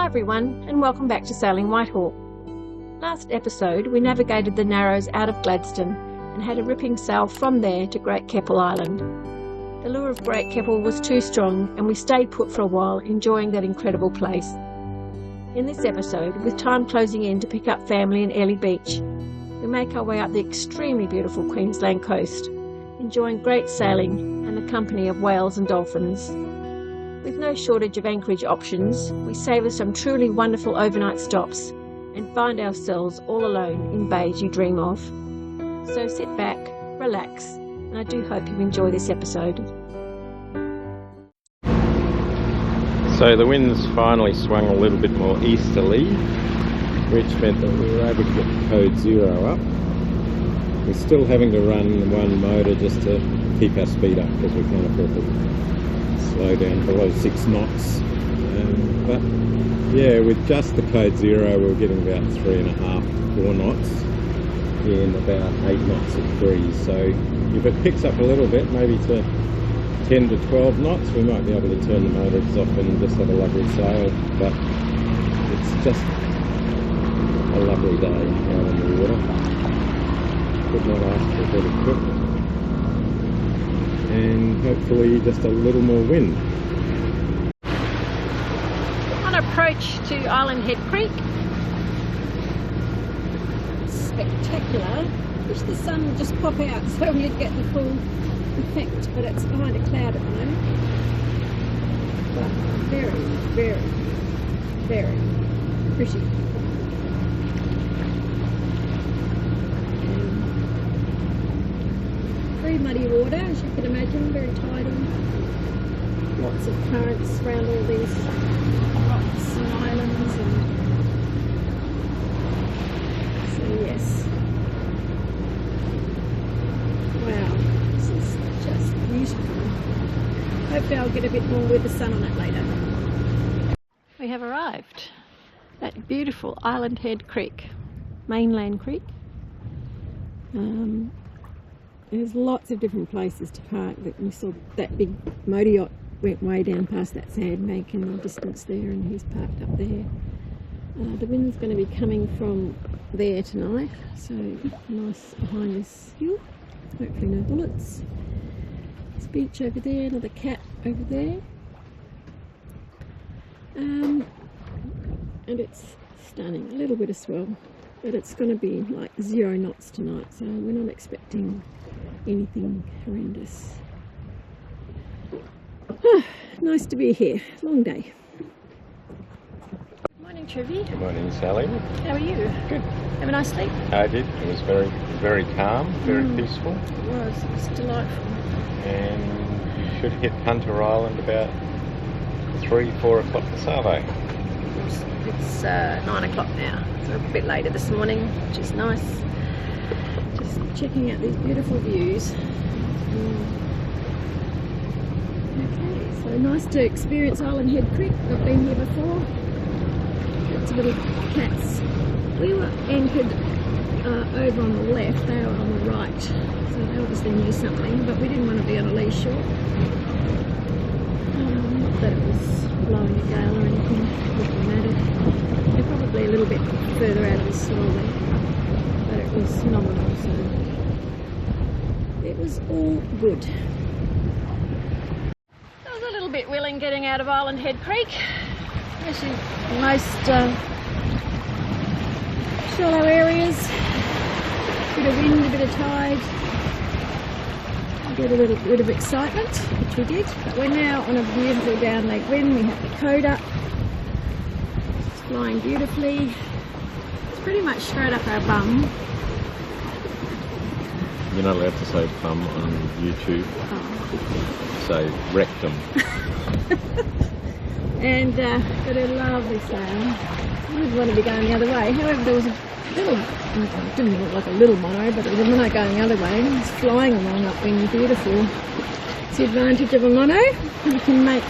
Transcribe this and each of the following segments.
everyone, and welcome back to Sailing Whitehawk. Last episode we navigated the Narrows out of Gladstone and had a ripping sail from there to Great Keppel Island. The lure of Great Keppel was too strong and we stayed put for a while, enjoying that incredible place. In this episode, with time closing in to pick up family in Airlie Beach, we make our way up the extremely beautiful Queensland coast, enjoying great sailing and the company of whales and dolphins. With no shortage of anchorage options, we savour some truly wonderful overnight stops and find ourselves all alone in bays you dream of. So sit back, relax, and I do hope you enjoy this episode. So the wind's finally swung a little bit more easterly, which meant that we were able to get code 0 up. We're still having to run one motor just to keep our speed up because we can't afford to slow down below 6 knots. But yeah, with just the code 0 we're getting about 3.5 to 4 knots in about 8 knots of breeze. So if it picks up a little bit, maybe to 10 to 12 knots, we might be able to turn the motors off and just have a lovely sail. But it's just a lovely day out on the water. Could not ask for a better trip. And hopefully just a little more wind. On approach to Island Head Creek. Spectacular. Wish the sun would just pop out so we'd get the full effect, but it's behind a cloud at the moment. But very, very, very pretty. Very muddy water, as you can imagine, very tidal. Lots of currents around all these rocks and islands. So yes. Wow, this is just beautiful. Hopefully I'll get a bit more with the sun on it later. We have arrived at beautiful Island Head Creek, mainland creek. There's lots of different places to park. We saw that big motor yacht went way down past that sandbank in the distance there, and he's parked up there. The wind's going to be coming from there tonight, so nice behind this hill. Hopefully no bullets. There's a beach over there, another cat over there. And it's stunning. A little bit of swell, but it's going to be like 0 knots tonight, so we're not expecting anything horrendous. Nice to be here. Long day. Morning, Trevi. Good morning, Sally. How are you? Good. Have a nice sleep? I did. It was very, very calm, very peaceful. It was delightful. And you should hit Hunter Island about 3-4 o'clock this afternoon. It's 9 o'clock now, so a bit later this morning, which is nice. Just checking out these beautiful views. Okay, so nice to experience Island Head Creek. I've been here before. Lots of little cats. We were anchored over on the left, they were on the right, so they obviously knew something, but we didn't want to be on a lee shore. Not that it was blowing a gale or anything, it wouldn't matter. They're probably a little bit further out of the swell there, but it was phenomenal, so it was all good. I was a little bit willing getting out of Island Head Creek. Actually, most shallow areas, a bit of wind, a bit of tide, get a little bit of excitement, which we did. But we're now on a beautiful downleg wind. We have the code up. It's flying beautifully. It's pretty much straight up our bum. You're not allowed to say bum on YouTube. Oh. Say rectum. And got a lovely sail. I didn't want to be going the other way. However, there was a little, it didn't look like a little mono, but there was a mono going the other way. It was flying along upwind, beautiful. It's the advantage of a mono. You can make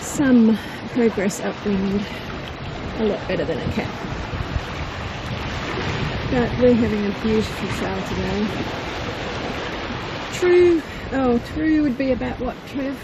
some progress upwind a lot better than a cat. But we're having a beautiful sail today. True would be about what, Trev?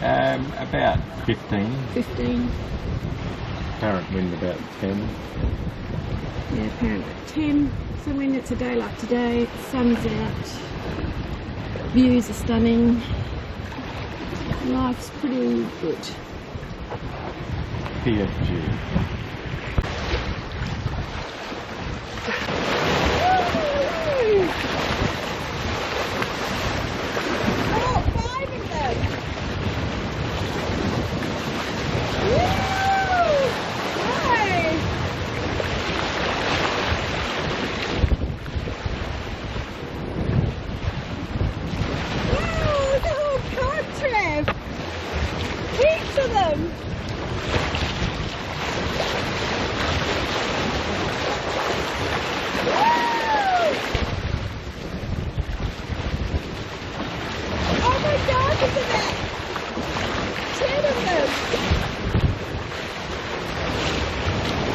About 15. 15. Current wind about 10. Yeah, apparent at 10. So when it's a day like today, the sun's out, views are stunning, life's pretty good. PFG. Heaps of them! Oh my God, look at that! 10 of them!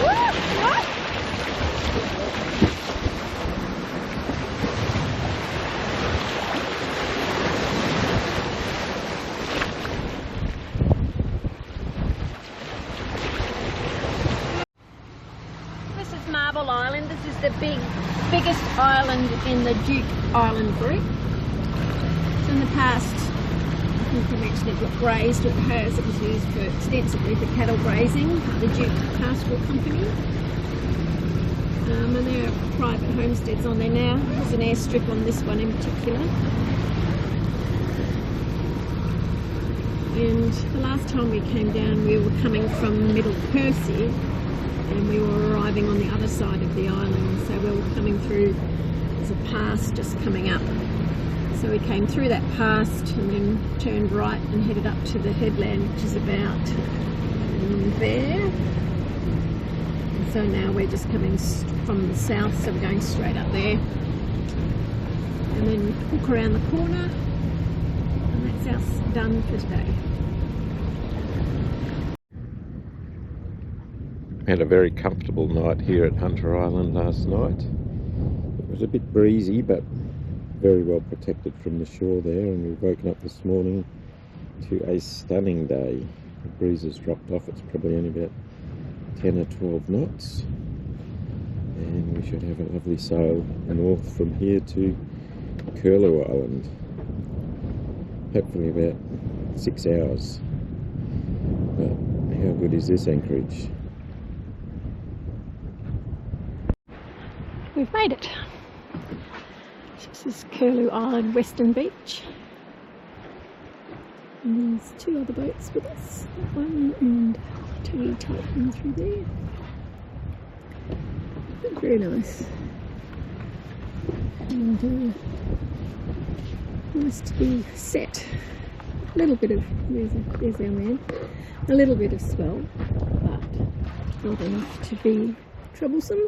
What? Marble Island. This is the biggest island in the Duke Island group. So in the past, I think I mentioned it got grazed, it has. It was used for extensively for cattle grazing, the Duke Pastoral Company. And there are private homesteads on there now. There's an airstrip on this one in particular. And the last time we came down, we were coming from Middle Percy, and we were arriving on the other side of the island, so we were coming through, there's a pass just coming up. So we came through that pass and then turned right and headed up to the headland, which is about there. And so now we're just coming from the south, so we're going straight up there. And then hook around the corner, and that's us done for today. Had a very comfortable night here at Hunter Island last night. It was a bit breezy, but very well protected from the shore there, and we've woken up this morning to a stunning day. The breeze has dropped off, it's probably only about 10 or 12 knots, and we should have a lovely sail north from here to Curlew Island. Hopefully about 6 hours. But how good is this anchorage? We've made it. This is Curlew Island Western Beach. And there's 2 other boats with us. That one and 2 type one through there. But very nice. And nice to be set. A little bit of, there's our man. A little bit of swell, but not enough to be troublesome.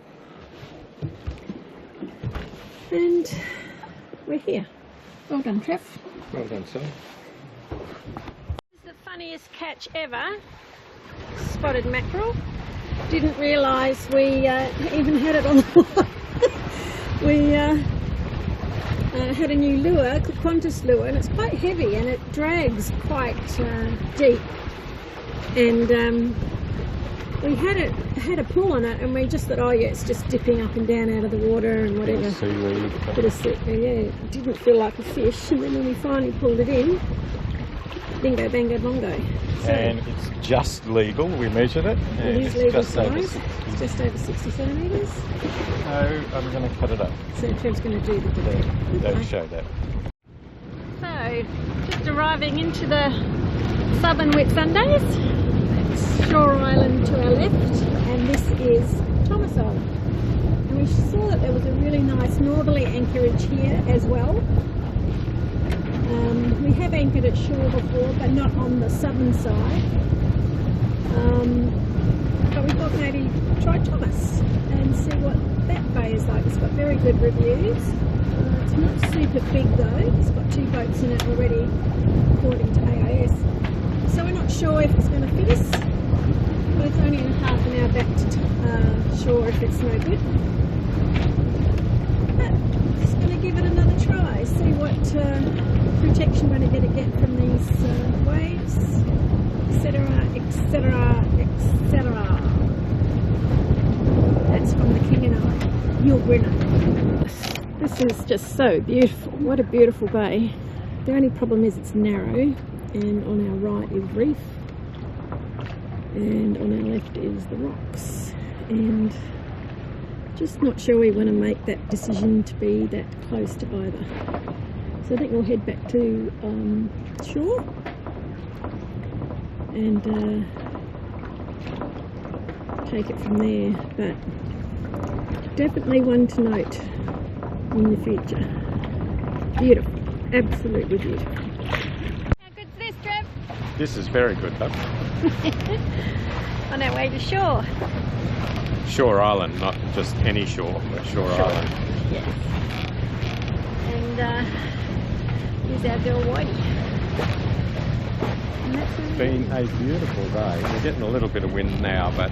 And we're here. Well done, Trev. Well done, sir. This is the funniest catch ever. Spotted mackerel. Didn't realise we even had it on the line. We had a new lure, a Qantas lure, and it's quite heavy and it drags quite deep. And we had a pull on it, and we just thought, oh yeah, it's just dipping up and down out of the water and whatever. Bit of seaweed. Yeah, it didn't feel like a fish, and then when we finally pulled it in, bingo, bango, bongo. So, and it's just legal. We measured it. And it is legal just over 60. It's just over 60 centimetres. So I'm going to cut it up. So Trev's going to do the dip. Don't show that. So just arriving into the southern Whitsundays. Shore Island to our left, and this is Thomas Island. And we saw that there was a really nice northerly anchorage here as well. We have anchored at shore before, but not on the southern side. But we thought maybe try Thomas and see what that bay is like. It's got very good reviews. It's not super big though. It's got 2 boats in it already, according to AIS. So we're not sure if it's going to fit us. But it's only half an hour back to shore if it's no good. But just going to give it another try, see what protection we're going to get from these waves. etc., etc. That's from the King and I. Your winner. This is just so beautiful. What a beautiful bay. The only problem is it's narrow, and on our right is reef, and on our left is the rocks. And just not sure we want to make that decision to be that close to either. So I think we'll head back to shore and take it from there. But definitely one to note in the future. Beautiful, absolutely beautiful. How good's this, Trev? This is very good, love. On our way to shore. Shore Island, not just any shore, but Shore Island. Yes. And here's our girl Whitey. It's been a beautiful day. We're getting a little bit of wind now, but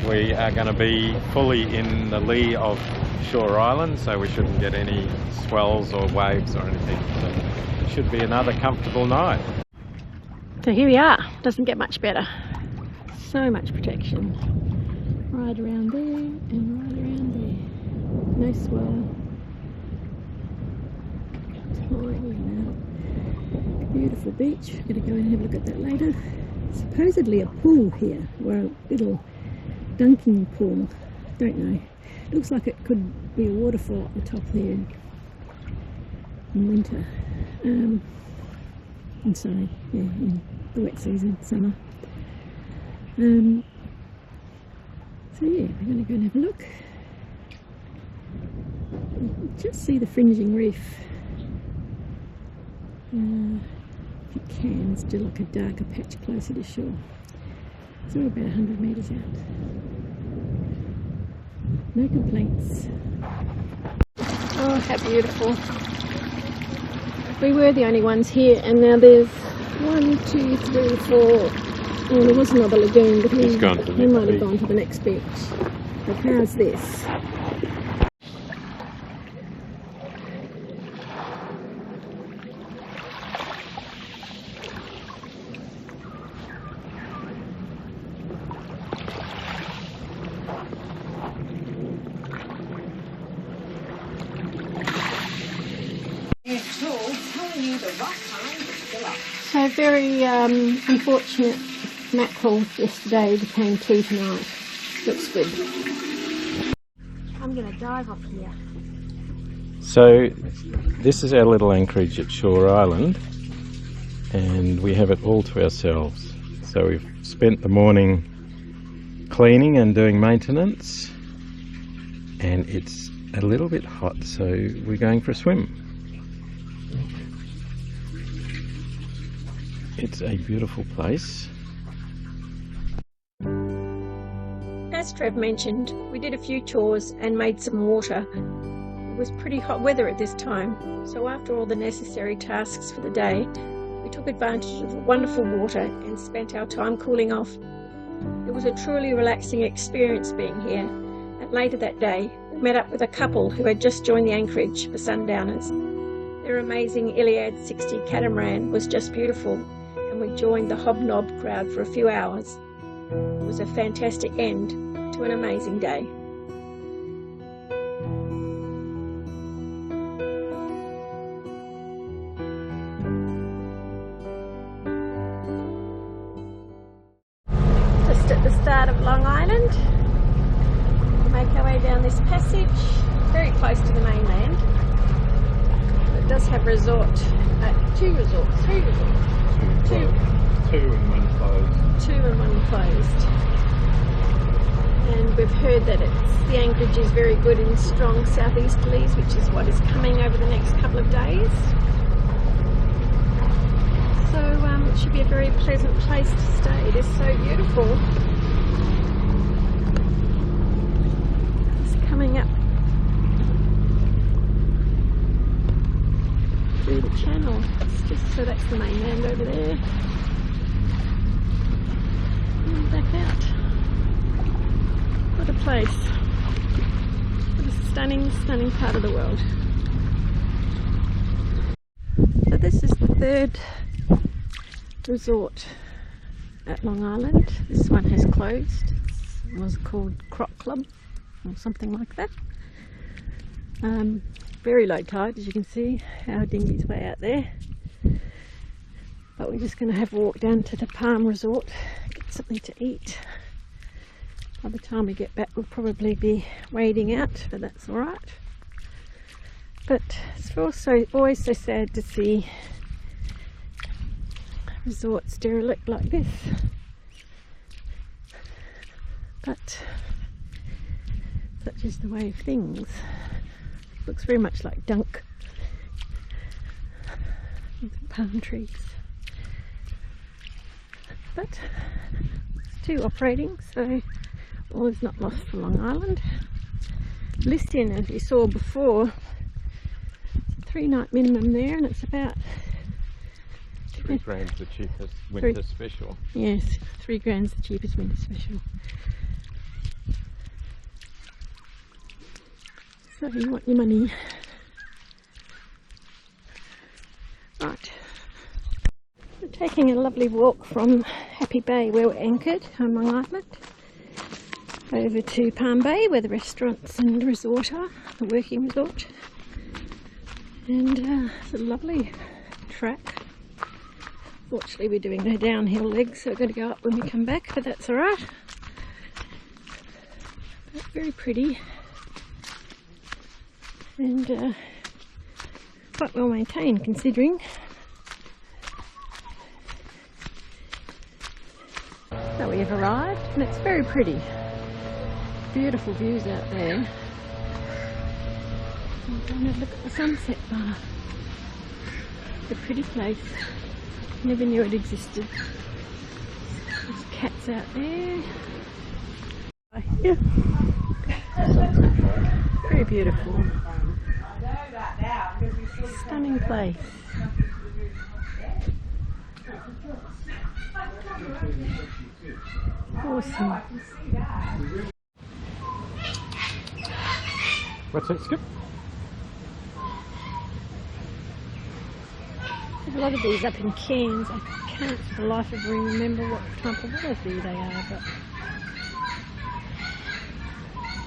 we are going to be fully in the lee of Shore Island, so we shouldn't get any swells or waves or anything. So it should be another comfortable night. So here we are. Doesn't get much better. So much protection. Right around there and right around there. No swell. Tiny now. Beautiful beach. I'm going to go and have a look at that later. Supposedly a pool here, or a little dunking pool. Don't know. Looks like it could be a waterfall at the top there in winter. And sorry, yeah, in the wet season, summer. So yeah, we're going to go and have a look. Just see the fringing reef. If you can, it's still like a darker patch closer to shore. So we're about 100 metres out. No complaints. Oh, how beautiful. We were the only ones here, and now there's 1, 2, 3, 4. Oh, there was another lagoon, but he might have gone to the next beach. But how's this? So very unfortunate mackerel yesterday, became 2 tonight. Looks good. I'm going to dive off here. So this is our little anchorage at Shore Island, and we have it all to ourselves. So we've spent the morning cleaning and doing maintenance, and it's a little bit hot, so we're going for a swim. It's a beautiful place. As Trev mentioned, we did a few chores and made some water. It was pretty hot weather at this time, so after all the necessary tasks for the day, we took advantage of the wonderful water and spent our time cooling off. It was a truly relaxing experience being here, and later that day we met up with a couple who had just joined the anchorage for sundowners. Their amazing Iliad 60 catamaran was just beautiful, and we joined the hobnob crowd for a few hours. It was a fantastic end to an amazing day. Just at the start of Long Island, we'll make our way down this passage, very close to the mainland. It does have two resorts. Two and one closed. 2 and 1 closed. And we've heard that the anchorage is very good in strong southeasterlies, which is what is coming over the next couple of days. So it should be a very pleasant place to stay. It is so beautiful. Just coming up through the channel. So that's the mainland over there. And back out. What a place. What a stunning, stunning part of the world. So this is the 3rd resort at Long Island. This one has closed. It was called Croc Club or something like that. Very low tide, as you can see. Our dinghy's way out there. But we're just going to have a walk down to the Palm Resort, get something to eat. By the time we get back we'll probably be wading out, but that's alright. But it's also always so sad to see resorts derelict like this. But such is the way of things. Looks very much like Dunk with palm trees. But two operating, so all is not lost for Long Island. Listing, as you saw before, it's a 3-night minimum there, and it's about $3 the cheapest winter special. Yes, $3 the cheapest winter special. So you want your money. Right. We're taking a lovely walk from Happy Bay, where we're anchored on Long Island, over to Palm Bay, where the restaurants and resort are, the working resort. And it's a lovely track. Fortunately we're doing the downhill legs, so we're going to go up when we come back, but that's alright. Very pretty. And quite well maintained considering. So we have arrived, and it's very pretty. Beautiful views out there. I'm going to look at the sunset bar. It's a pretty place. Never knew it existed. There's cats out there. Yeah. Very beautiful. Stunning place. Awesome. What's that, Skip? There's a lot of these up in Cairns. I can't for the life of me remember what type of wallaby they are, but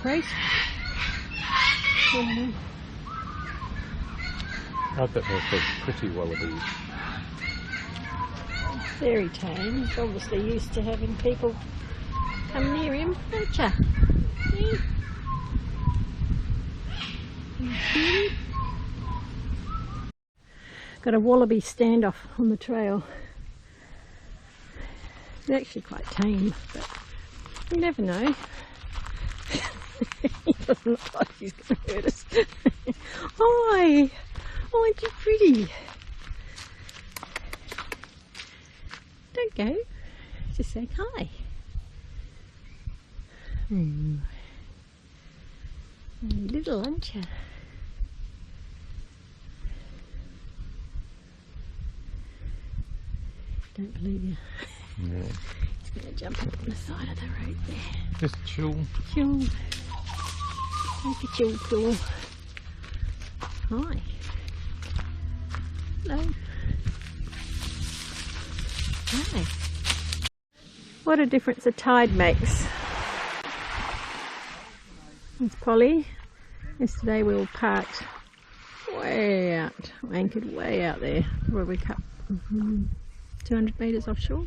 great. I thought they were called pretty wallabies. Very tame. He's obviously used to having people come near him, don't ya? Yeah. Got a wallaby standoff on the trail. He's actually quite tame, but you never know. He doesn't look like he's going to hurt us. Hi! Oh, aren't you pretty? Don't go. Just say hi. Little, aren't you? Don't believe you. Yeah. He's going to jump up on the side of the road there. Just chill. Chill. Take a chill pill. Hi. Hello. Hi. What a difference a tide makes. It's Polly. Yesterday we were parked way out, anchored way out there, where we cut 200 metres offshore.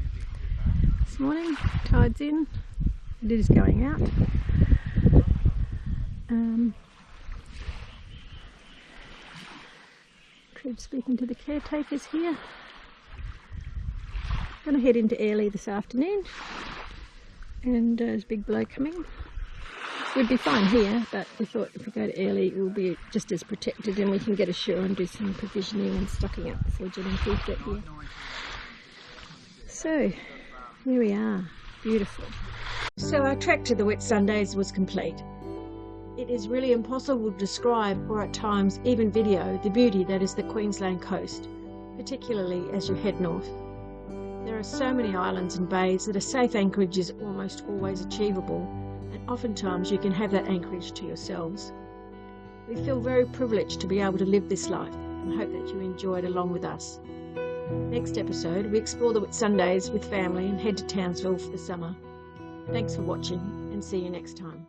This morning, tide's in, it is going out. Trev speaking to the caretakers here. Going to head into Airlie this afternoon, and there's a big blow coming. We'd be fine here, but we thought if we go to Airlie we'll be just as protected, and we can get ashore and do some provisioning and stocking up before Jen and Keith get here. So here we are, beautiful. So our trek to the Whitsundays was complete. It is really impossible to describe, or at times even video, the beauty that is the Queensland coast, particularly as you head north. There are so many islands and bays that a safe anchorage is almost always achievable, and oftentimes you can have that anchorage to yourselves. We feel very privileged to be able to live this life, and hope that you enjoy it along with us. Next episode, we explore the Whitsundays with family and head to Townsville for the summer. Thanks for watching, and see you next time.